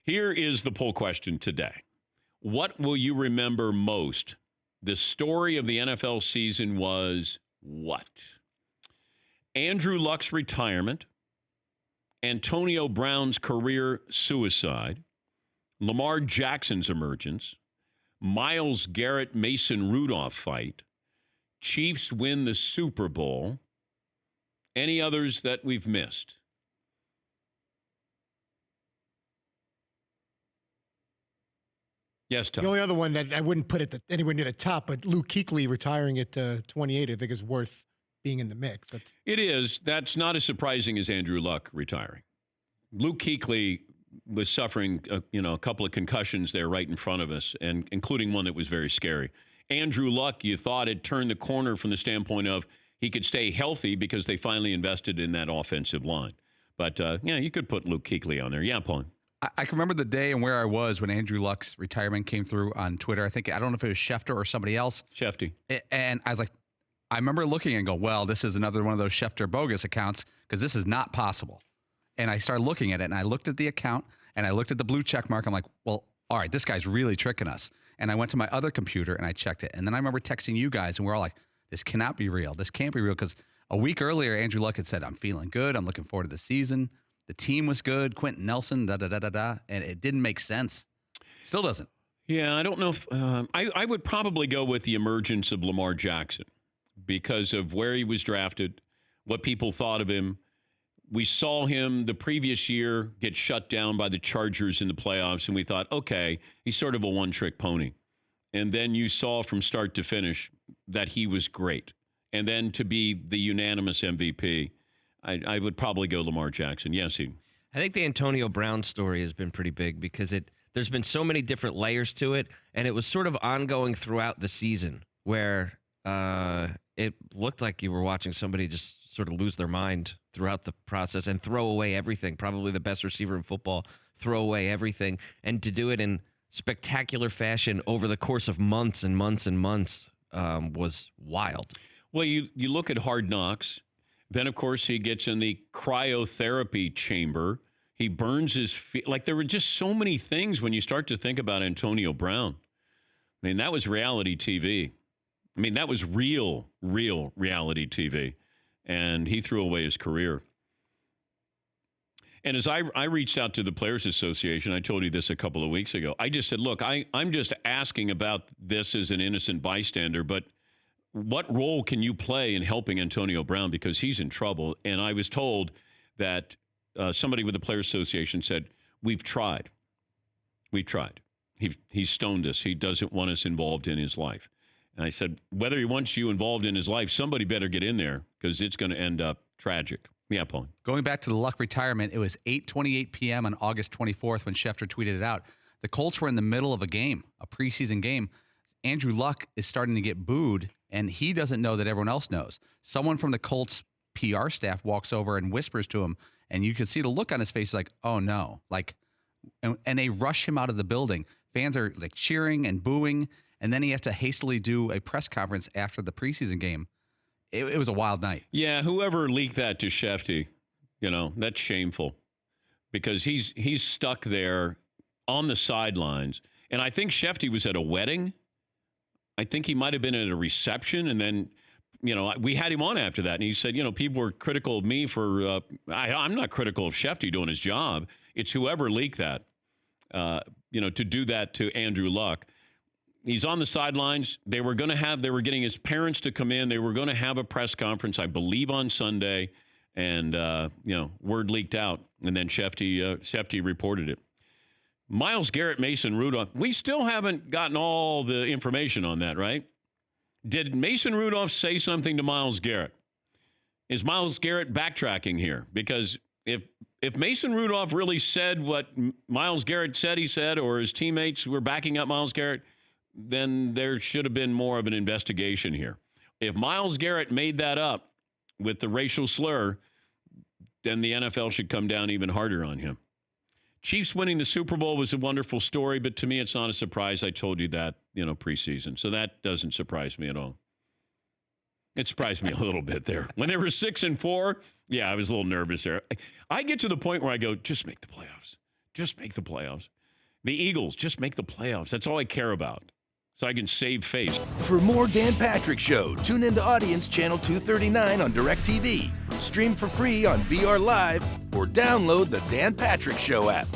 Here is the poll question today. What will you remember most? The story of the NFL season was what? Andrew Luck's retirement, Antonio Brown's career suicide, Lamar Jackson's emergence, Myles Garrett Mason Rudolph fight, Chiefs win the Super Bowl, any others that we've missed? Yes, Tom. The only other one that I wouldn't put anywhere near the top, but Luke Kuechly retiring at 28, I think is worth being in the mix. It is. That's not as surprising as Andrew Luck retiring. Luke Kuechly was suffering, a couple of concussions there right in front of us, and including one that was very scary. Andrew Luck, you thought had turned the corner from the standpoint of he could stay healthy because they finally invested in that offensive line. But, you could put Luke Kuechly on there. Yeah, Paul. I can remember the day and where I was when Andrew Luck's retirement came through on Twitter. I don't know if it was Schefter or somebody else. Shefty. And I was like, I remember looking and go, well, this is another one of those Schefter bogus accounts because this is not possible. And I started looking at it, and I looked at the account, and I looked at the blue check mark. I'm like, well, all right, this guy's really tricking us. And I went to my other computer, and I checked it. And then I remember texting you guys, and we're all like, this cannot be real. This can't be real because a week earlier, Andrew Luck had said, I'm feeling good. I'm looking forward to the season. The team was good. Quentin Nelson, da-da-da-da-da. And it didn't make sense. Still doesn't. Yeah, I don't know if I would probably go with the emergence of Lamar Jackson because of where he was drafted, what people thought of him. We saw him the previous year get shut down by the Chargers in the playoffs, and we thought, okay, he's sort of a one-trick pony. And then you saw from start to finish that he was great. And then to be the unanimous MVP, I would probably go Lamar Jackson. Yes, he. I think the Antonio Brown story has been pretty big because there's been so many different layers to it, and it was sort of ongoing throughout the season where it looked like you were watching somebody just sort of lose their mind throughout the process and throw away everything. Probably the best receiver in football, throw away everything, and to do it in spectacular fashion over the course of months and months and months was wild. Well, you look at Hard Knocks. Then, of course, he gets in the cryotherapy chamber. He burns his feet. Like, there were just so many things when you start to think about Antonio Brown. I mean, that was reality TV. I mean, that was real reality TV. And he threw away his career. And as I reached out to the Players Association, I told you this a couple of weeks ago. I just said, look, I'm just asking about this as an innocent bystander, but what role can you play in helping Antonio Brown because he's in trouble? And I was told that somebody with the Players Association said, we've tried. He stoned us. He doesn't want us involved in his life. And I said, whether he wants you involved in his life, somebody better get in there because it's going to end up tragic. Yeah, Paul. Going back to the Luck retirement, it was 8:28 p.m. on August 24th when Schefter tweeted it out. The Colts were in the middle of a preseason game. Andrew Luck is starting to get booed, and he doesn't know that everyone else knows. Someone from the Colts PR staff walks over and whispers to him, and you can see the look on his face like, oh, no. And they rush him out of the building. Fans are like cheering and booing, and then he has to hastily do a press conference after the preseason game. It was a wild night. Yeah, whoever leaked that to Shefty, that's shameful because he's stuck there on the sidelines. And I think Shefty was at a wedding. I think he might have been at a reception, and then, we had him on after that, and he said, people were critical of me for, I'm not critical of Shefty doing his job. It's whoever leaked that, to do that to Andrew Luck. He's on the sidelines. They were getting his parents to come in. They were going to have a press conference, I believe, on Sunday, and, word leaked out, and then Shefty reported it. Myles Garrett, Mason Rudolph. We still haven't gotten all the information on that, right? Did Mason Rudolph say something to Myles Garrett? Is Myles Garrett backtracking here? Because if Mason Rudolph really said what Myles Garrett said he said, or his teammates were backing up Myles Garrett, then there should have been more of an investigation here. If Myles Garrett made that up with the racial slur, then the NFL should come down even harder on him. Chiefs winning the Super Bowl was a wonderful story, but to me, it's not a surprise. I told you that, preseason. So that doesn't surprise me at all. It surprised me a little bit there. When they were 6-4, yeah, I was a little nervous there. I get to the point where I go, just make the playoffs. Just make the playoffs. The Eagles, just make the playoffs. That's all I care about. So I can save face. For more Dan Patrick Show, tune into Audience Channel 239 on DirecTV. Stream for free on BR Live or download the Dan Patrick Show app.